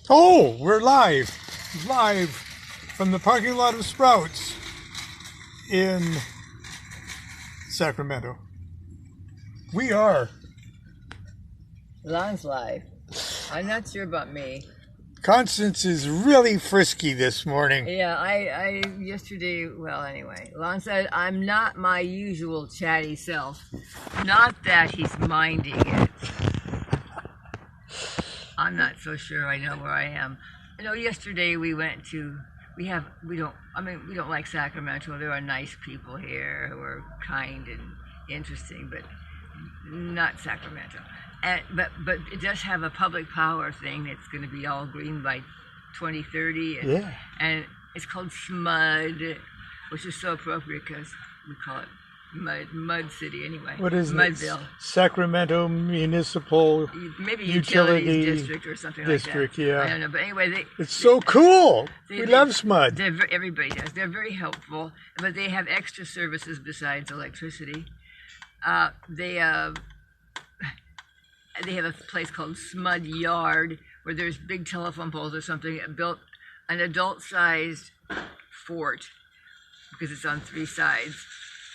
Oh, we're live from the parking lot of Sprouts in Sacramento. We are. Lon's live. I'm not sure about me. Constance is really frisky this morning. Yeah, I yesterday, well, anyway, Lon said I'm not my usual chatty self. Not that he's minding it. I'm not so sure I know where I am. You know, yesterday we don't like Sacramento. There are nice people here who are kind and interesting, but not Sacramento. But it does have a public power thing that's going to be all green by 2030. And it's called SMUD, which is so appropriate because we call it Mud City anyway. What is Mudville? Sacramento Municipal Maybe Utilities District or something District, like that. yeah. I don't know, but anyway, it's so cool. We love SMUD. Everybody does. They're very helpful, but they have extra services besides electricity. They have a place called SMUD Yard where there's big telephone poles or something, built an adult-sized fort because it's on three sides.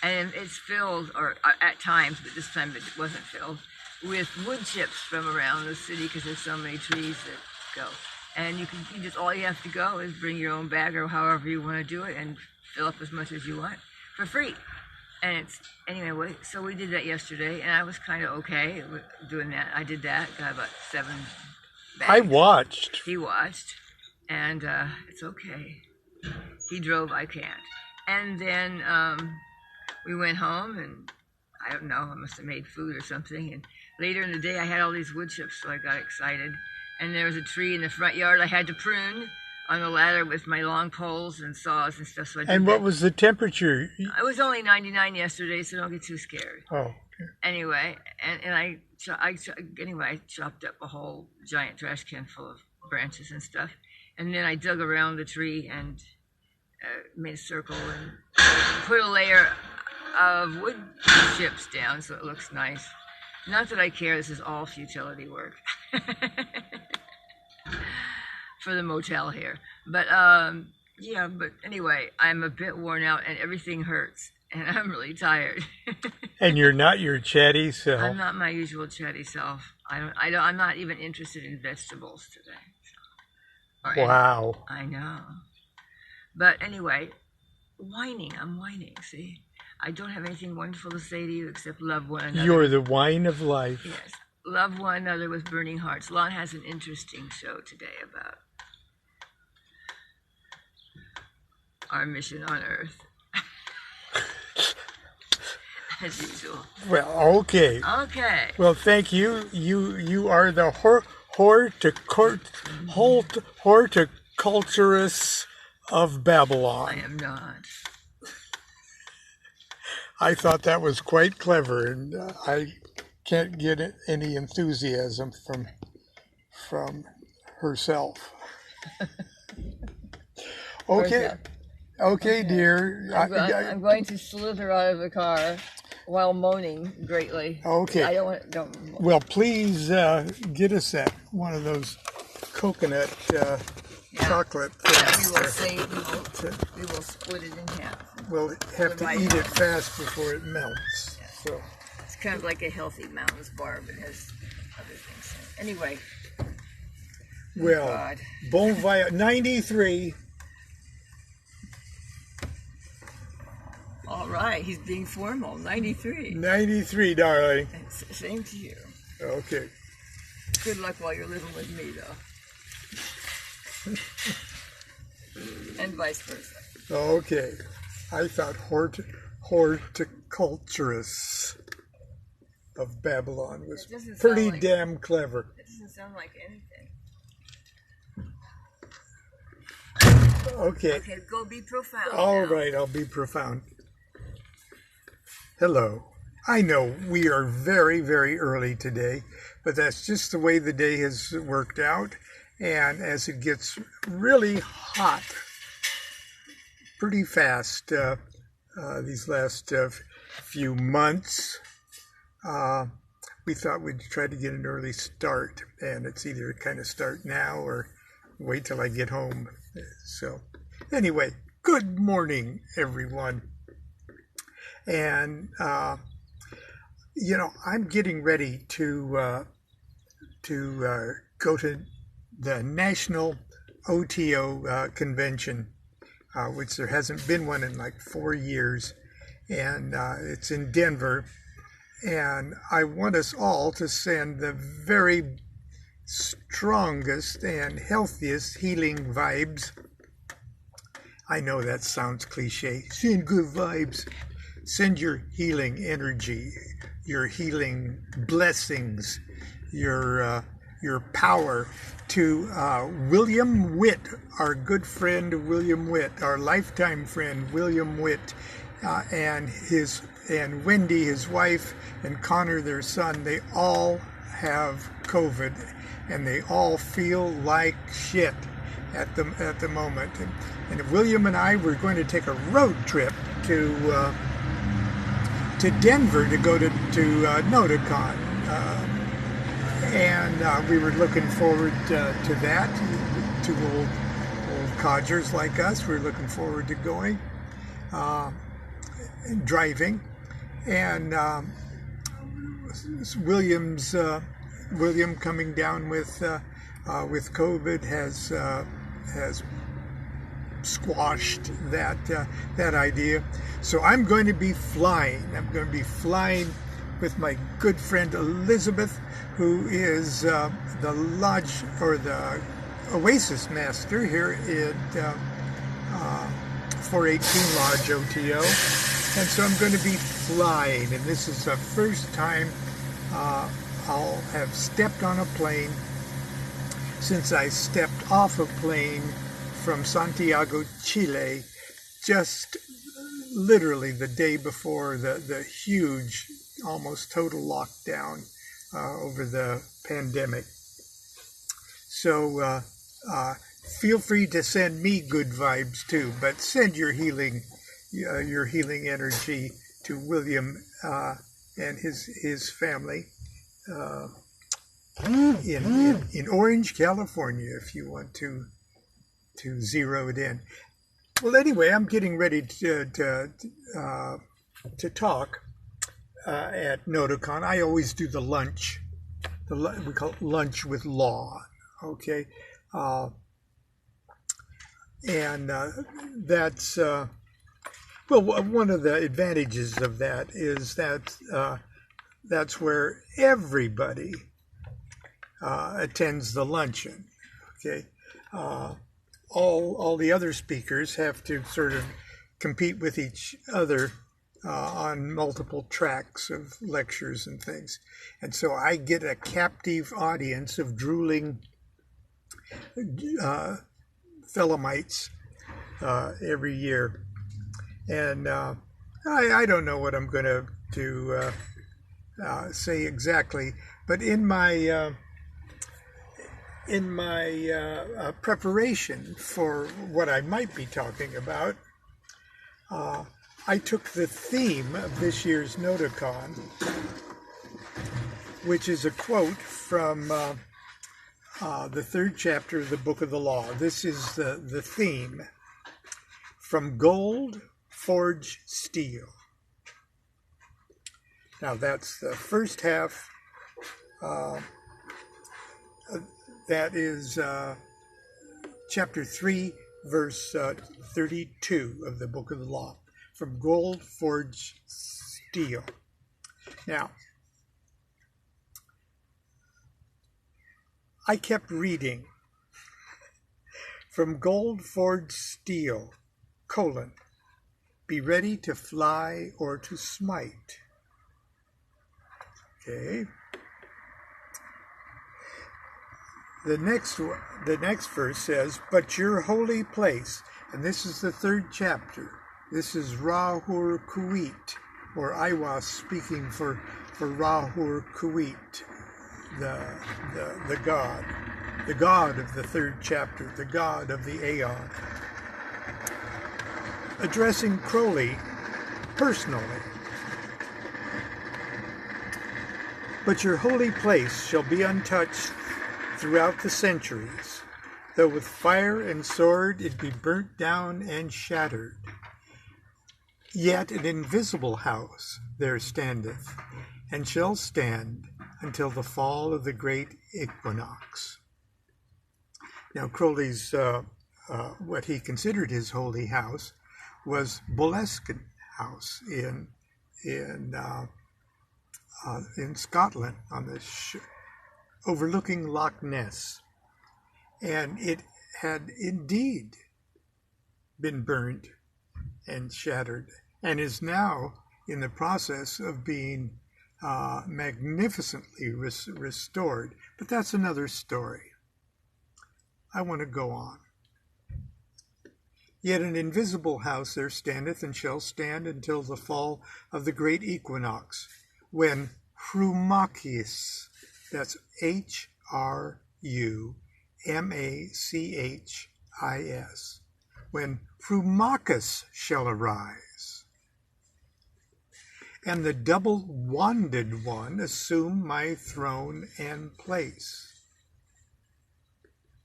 And it's filled, or at times, but this time it wasn't filled, with wood chips from around the city because there's so many trees that go. And all you have to go is bring your own bag or however you want to do it and fill up as much as you want for free. And anyway, so we did that yesterday, and I was kind of okay with doing that. I did that, got about 7 bags. I watched. He watched, and it's okay. He drove, I can't. And then we went home, and I don't know, I must have made food or something. And later in the day, I had all these wood chips, so I got excited. And there was a tree in the front yard I had to prune on the ladder with my long poles and saws and stuff. So I did and what was the temperature? It was only 99 yesterday, so don't get too scared. Oh, okay. Anyway, and I chopped up a whole giant trash can full of branches and stuff. And then I dug around the tree and made a circle and put a layer of wood chips down so it looks nice. Not that I care, this is all futility work for the motel here. But but anyway, I'm a bit worn out and everything hurts and I'm really tired. And you're not your chatty self. I'm not my usual chatty self. I'm not even interested in vegetables today. Wow. I know. But anyway, I'm whining, see? I don't have anything wonderful to say to you except love one another. You're the wine of life. Yes. Love one another with burning hearts. Lon has an interesting show today about our mission on Earth. As usual. Well, okay. Okay. Well, thank you. You are the horticulturist of Babylon. I am not. I thought that was quite clever, and I can't get any enthusiasm from herself. Okay, dear. I'm going to slither out of the car while moaning greatly. Okay. I don't. Well, please get us one of those coconut chocolate things. We will split it in half. We'll have to eat it fast before it melts. Yeah. So it's kind of like a healthy Mountains bar, but it has other things. Anyway. Well, bon voyage. 93. All right, he's being formal. 93. 93, darling. Same to you. Okay. Good luck while you're living with me, though. And vice versa. Okay. I thought horticulturists of Babylon was pretty damn clever. It doesn't sound like anything. Okay. Okay, go be profound. All now. right, I'll be profound. Hello. I know we are very, very early today, but that's just the way the day has worked out. And as it gets really hot pretty fast these last few months, we thought we'd try to get an early start. And it's either kind of start now or wait till I get home. So anyway, good morning, everyone. And, I'm getting ready to go to the National OTO convention, which there hasn't been one in like 4 years. And it's in Denver. And I want us all to send the very strongest and healthiest healing vibes. I know that sounds cliche. Send good vibes. Send your healing energy, your healing blessings, your power to William Witt, our good friend William Witt, our lifetime friend William Witt, and Wendy, his wife, and Connor, their son. They all have COVID, and they all feel like shit at the moment. And William and I were going to take a road trip to Denver to go to NodaCon, and we were looking forward to that. Two old codgers like us were looking forward to going, and driving, and William coming down with COVID has squashed that idea. So I'm going to be flying. I'm going to be flying with my good friend Elizabeth, who is the lodge or the Oasis Master here at 418 Lodge OTO. And so I'm going to be flying, and this is the first time I'll have stepped on a plane since I stepped off a plane from Santiago, Chile, just literally the day before the huge, almost total lockdown over the pandemic. So feel free to send me good vibes too, but send your healing energy to William and his family in Orange, California, if you want to zero it in. Well, anyway, I'm getting ready to talk at NodaCon. I always do the lunch. We call it lunch with Law. Okay, and that's well, one of the advantages of that is that that's where everybody attends the luncheon. Okay. All the other speakers have to sort of compete with each other on multiple tracks of lectures and things. And so I get a captive audience of drooling Thelemites every year. And I don't know what I'm going to say exactly, but in my preparation for what I might be talking about, I took the theme of this year's NodaCon, which is a quote from the third chapter of the Book of the Law. This is the theme: from gold forge steel. Now that's the first half. That is chapter 3, verse 32 of the Book of the Law. From gold forged steel. Now, I kept reading. From gold forged steel, be ready to fly or to smite. Okay. The next verse says, but your holy place, and this is the third chapter. This is Rahur Kuwait, or Iwas speaking for Rahur Kuwait, the god of the third chapter, the god of the Aeon, addressing Crowley personally. But your holy place shall be untouched throughout the centuries, though with fire and sword it be burnt down and shattered. Yet an invisible house there standeth, and shall stand until the fall of the great equinox. Now Crowley's, what he considered his holy house was Boleskine House in Scotland, on the overlooking Loch Ness, and it had indeed been burned and shattered, and is now in the process of being magnificently restored. But that's another story. I want to go on. Yet an invisible house there standeth, and shall stand until the fall of the great equinox, when Hrumachis, that's Hrumachis, when Hrumachus shall arise, and the double-wanded one assume my throne and place.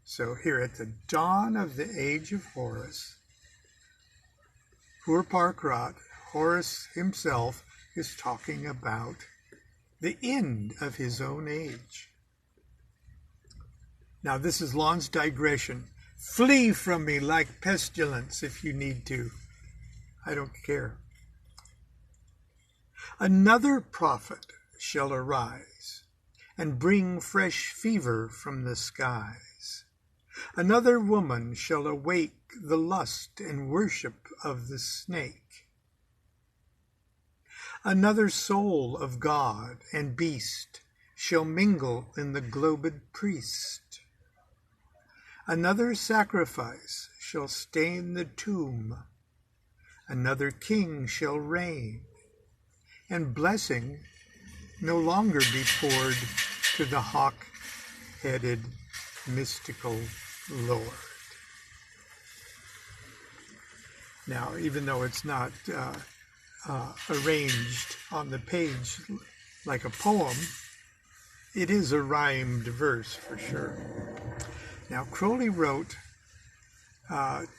So here at the dawn of the age of Horus, Purparkrat, Horus himself is talking about the end of his own age. Now this is Lon's digression. Flee from me like pestilence if you need to. I don't care. Another prophet shall arise and bring fresh fever from the skies. Another woman shall awake the lust and worship of the snake. Another soul of God and beast shall mingle in the globed priest. Another sacrifice shall stain the tomb. Another king shall reign, and blessing no longer be poured to the hawk-headed mystical Lord. Now, even though it's not arranged on the page like a poem, it is a rhymed verse for sure. Now, Crowley wrote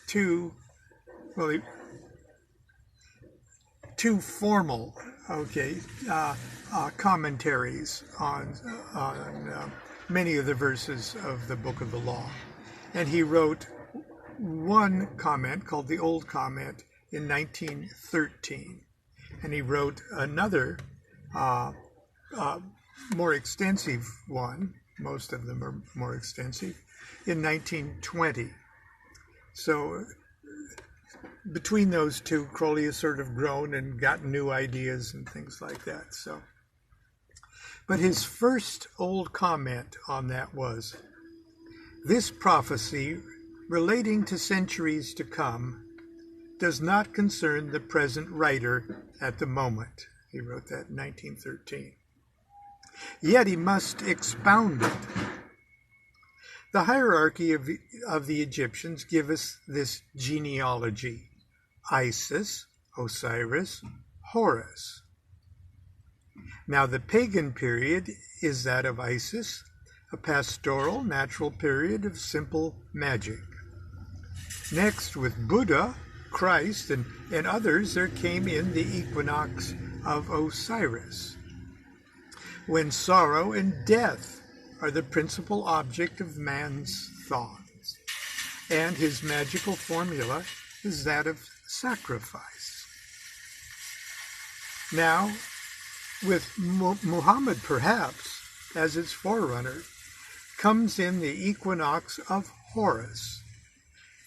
two formal, commentaries on many of the verses of the Book of the Law. And he wrote one comment called the Old Comment in 1913. And he wrote another more extensive one, most of them are more extensive, in 1920. So between those two, Crowley has sort of grown and gotten new ideas and things like that. So, but his first old comment on that was, "This prophecy relating to centuries to come does not concern the present writer at the moment." He wrote that in 1913. "Yet he must expound it. The hierarchy of the Egyptians give us this genealogy: Isis, Osiris, Horus. Now the pagan period is that of Isis, a pastoral, natural period of simple magic. Next, with Buddha, Christ, and others, there came in the equinox of Osiris, when sorrow and death are the principal object of man's thoughts, and his magical formula is that of sacrifice. Now, with Muhammad perhaps as its forerunner, comes in the equinox of Horus,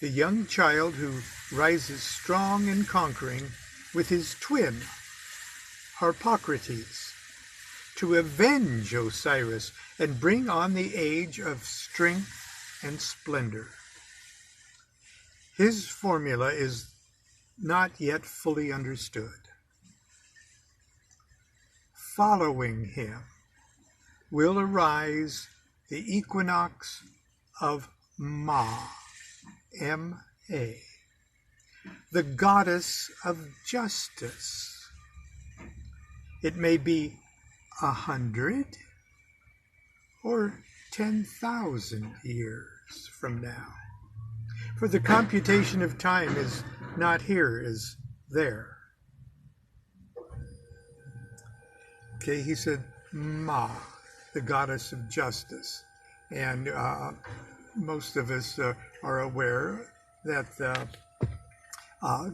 the young child who rises strong and conquering with his twin, Harpocrates, to avenge Osiris and bring on the age of strength and splendor. His formula is not yet fully understood. Following him will arise the equinox of Ma, M-A, the goddess of justice. It may be 100 or 10,000 years. from now. For the computation of time is not here, is there. Okay, he said, Ma, the goddess of justice. And most of us are aware that the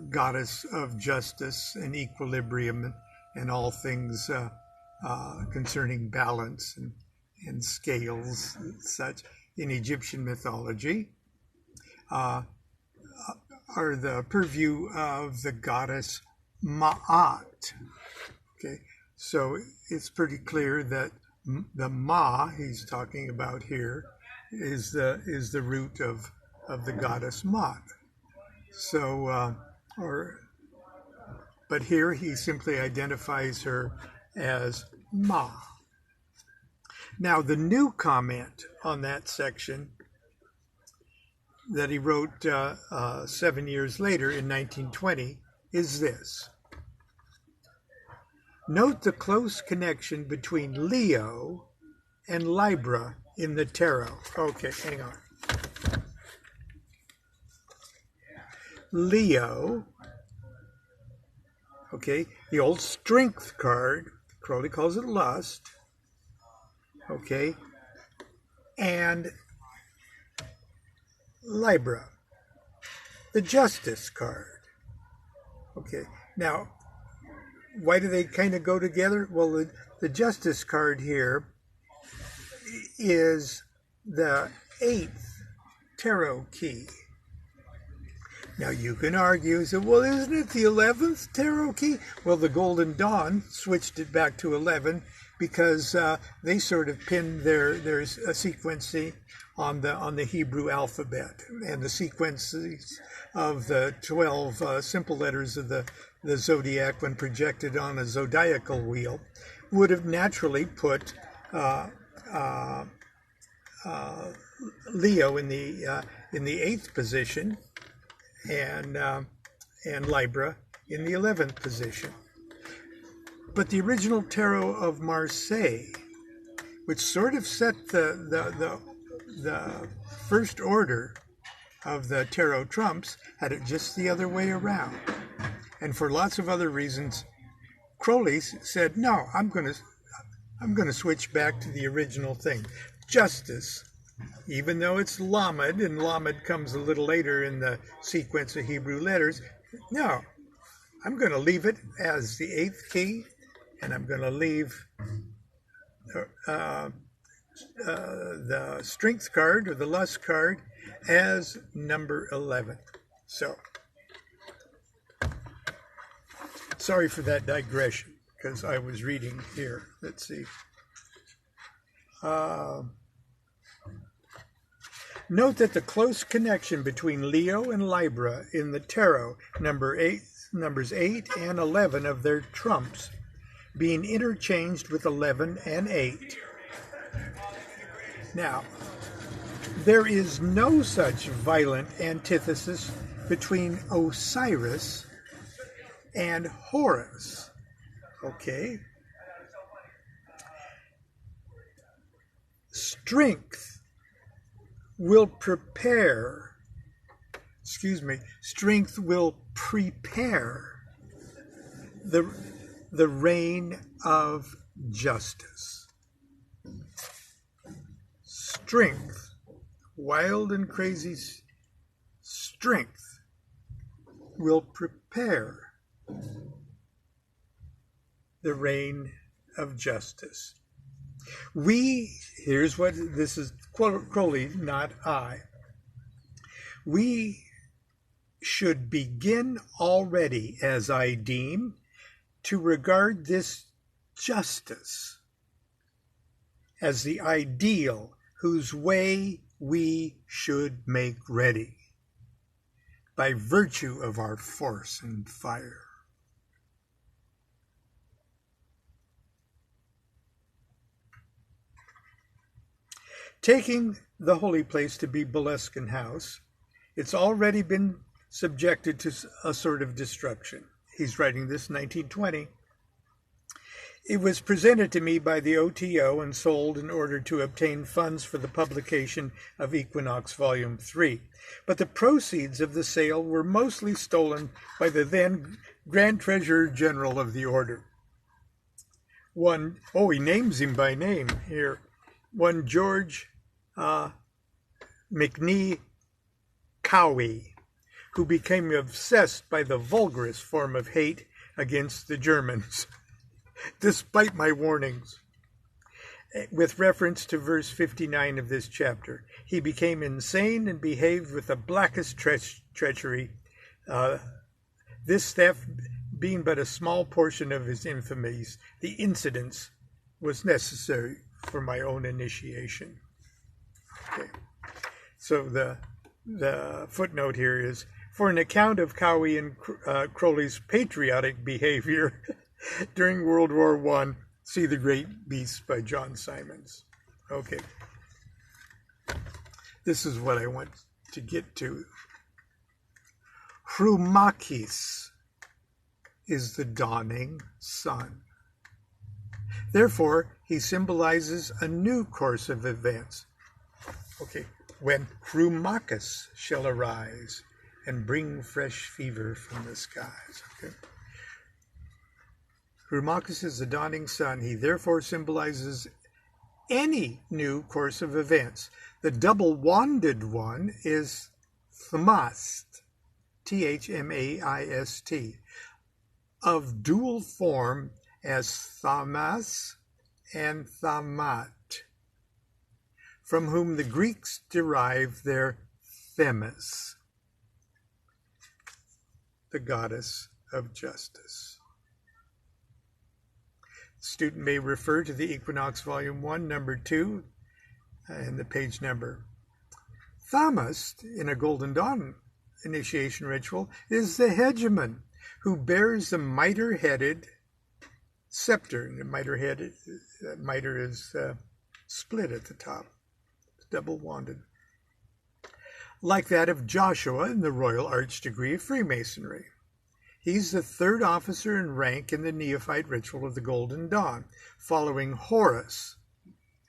goddess of justice and equilibrium and all things concerning balance and scales and such in Egyptian mythology are the purview of the goddess Ma'at. Okay, so it's pretty clear that the Ma he's talking about here is the root of the goddess Ma'at. So, but here he simply identifies her as Ma. Now, the new comment on that section that he wrote 7 years later in 1920 is this. Note the close connection between Leo and Libra in the tarot. Okay, hang on. Leo, okay, the old strength card, Crowley calls it lust, okay, and Libra, the justice card. Okay, now, why do they kind of go together? Well, the justice card here is the 8th tarot key. Now, you can argue, say, well, isn't it the 11th tarot key? Well, the Golden Dawn switched it back to 11 because they sort of pinned their sequencing on the Hebrew alphabet, and the sequences of the 12 simple letters of the zodiac when projected on a zodiacal wheel would have naturally put Leo in the 8th position and Libra in the 11th position. But the original tarot of Marseille, which sort of set the first order of the tarot trumps, had it just the other way around. And for lots of other reasons, Crowley said, no, I'm going to switch back to the original thing. Justice, even though it's Lamed, and Lamed comes a little later in the sequence of Hebrew letters, no, I'm going to leave it as the 8th key, and I'm going to leave the strength card or the lust card as number 11. So, sorry for that digression, because I was reading here. Let's see. Note that the close connection between Leo and Libra in the tarot, numbers 8 and 11 of their trumps, being interchanged with 11 and 8. Now, there is no such violent antithesis between Osiris and Horus. Okay? Strength will prepare the reign of justice. Strength, wild and crazy strength, will prepare the reign of justice. Here's what, this is Crowley, not I. We should begin already, as I deem, to regard this justice as the ideal whose way we should make ready by virtue of our force and fire. Taking the holy place to be Boleskine House, it's already been subjected to a sort of destruction. He's writing this in 1920. It was presented to me by the OTO and sold in order to obtain funds for the publication of Equinox Volume 3. But the proceeds of the sale were mostly stolen by the then Grand Treasurer General of the Order. He names him by name here. One George McNee Cowie, who became obsessed by the vulgarest form of hate against the Germans, despite my warnings. With reference to verse 59 of this chapter, he became insane and behaved with the blackest treachery, this theft being but a small portion of his infamies. The incidents was necessary for my own initiation. Okay. So the footnote here is, for an account of Cowie and Crowley's patriotic behavior during World War I, see The Great Beasts by John Simons. Okay. This is what I want to get to. Hrumachis is the dawning sun. Therefore, he symbolizes a new course of events. Okay, when Hrumachis shall arise and bring fresh fever from the skies. Okay. Hrumachis is the dawning sun. He therefore symbolizes any new course of events. The double-wanded one is Thamast, Thmaist, of dual form as Thamas and Thamat, from whom the Greeks derive their Themis, the goddess of justice. The student may refer to the Equinox Volume 1, Number 2, and the page number. Thamast, in a Golden Dawn initiation ritual, is the hegemon who bears the mitre-headed scepter. The mitre is split at the top, double-wanded, like that of Joshua in the Royal Archdegree of Freemasonry. He's the third officer in rank in the neophyte ritual of the Golden Dawn, following Horus,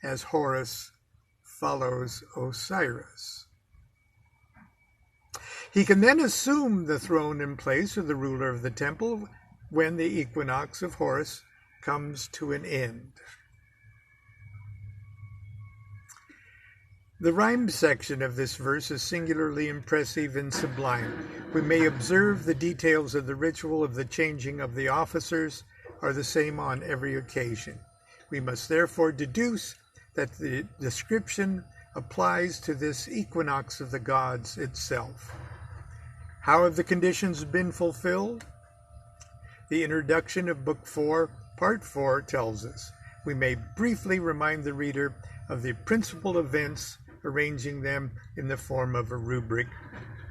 as Horus follows Osiris. He can then assume the throne in place of the ruler of the temple when the equinox of Horus comes to an end. The rhyme section of this verse is singularly impressive and sublime. We may observe the details of the ritual of the changing of the officers are the same on every occasion. We must therefore deduce that the description applies to this equinox of the gods itself. How have the conditions been fulfilled? The introduction of Book 4, Part 4 tells us. We may briefly remind the reader of the principal events, arranging them in the form of a rubric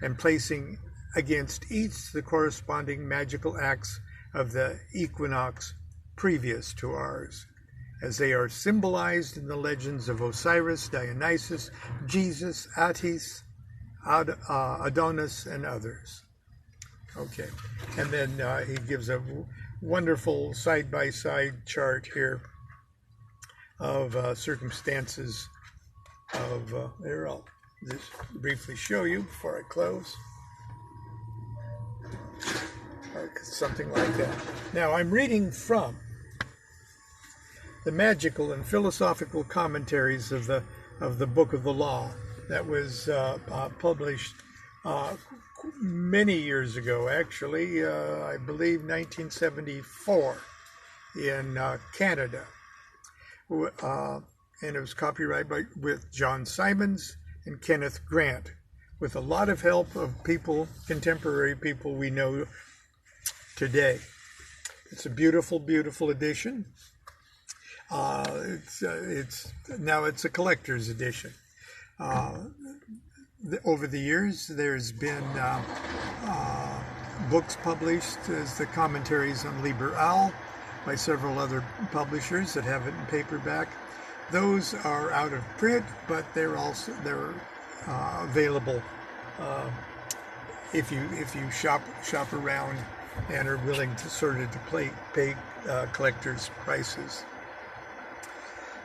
and placing against each the corresponding magical acts of the equinox previous to ours, as they are symbolized in the legends of Osiris, Dionysus, Jesus, Attis, Adonis, and others. Okay, and then he gives a wonderful side-by-side chart here of circumstances of, there, I'll just briefly show you before I close. Something like that. Now, I'm reading from the magical and philosophical commentaries of the Book of the Law that was published many years ago, actually, I believe 1974 in Canada. And it was copyrighted with John Simons and Kenneth Grant, with a lot of help of people, contemporary people we know today. It's a beautiful, beautiful edition. It's a collector's edition. Over the years, there's been books published as the commentaries on Liber Al by several other publishers that have it in paperback. Those are out of print, but they're available if you shop around and are willing to sort of pay collectors' prices.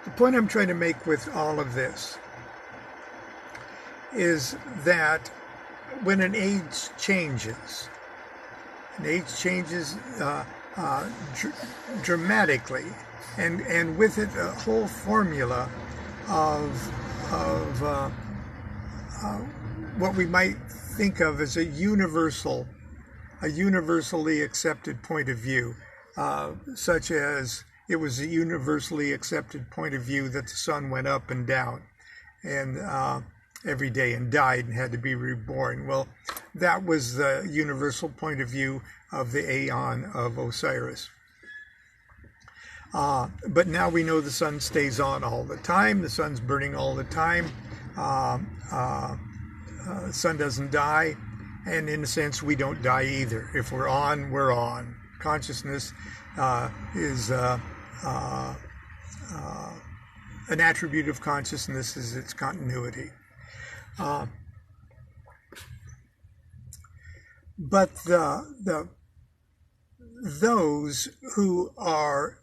The point I'm trying to make with all of this is that when an age changes dramatically, and with it a whole formula of what we might think of as a universally accepted point of view, such as it was a universally accepted point of view that the sun went up and down and every day and died and had to be reborn. Well, that was the universal point of view of the Aeon of Osiris. But now we know the sun stays on all the time. The sun's burning all the time. The sun doesn't die. And in a sense, we don't die either. If we're on, we're on. Consciousness is an attribute of consciousness is its continuity. But those who are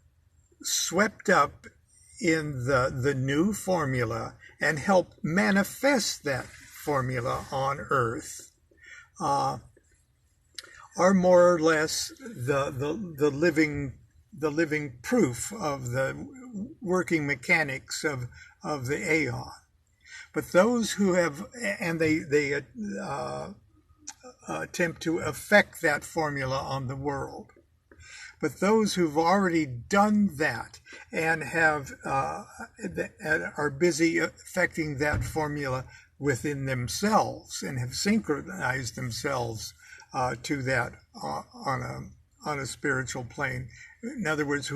swept up in the new formula and help manifest that formula on Earth are more or less the living proof of the working mechanics of the Aeon. But those who have, and they attempt to affect that formula on the world. But those who've already done that and are busy affecting that formula within themselves and have synchronized themselves to that on a spiritual plane. In other words,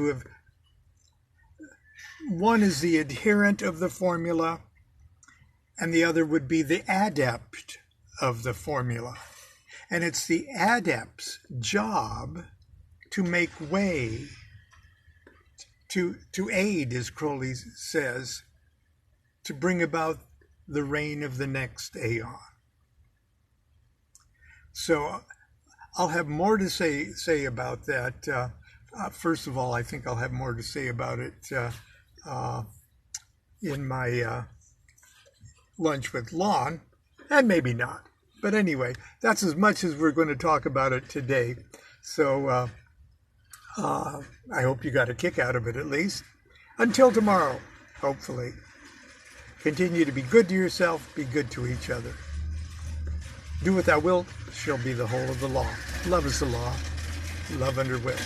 one is the adherent of the formula, and the other would be the adept of the formula. And it's the adept's job to make way, to aid, as Crowley says, to bring about the reign of the next Aeon. So I'll have more to say about that. First of all, I think I'll have more to say about it in my lunch with Lon, and maybe not. But anyway, that's as much as we're going to talk about it today. So I hope you got a kick out of it at least. Until tomorrow, hopefully. Continue to be good to yourself, be good to each other. Do what thou wilt, shall be the whole of the law. Love is the law. Love under will.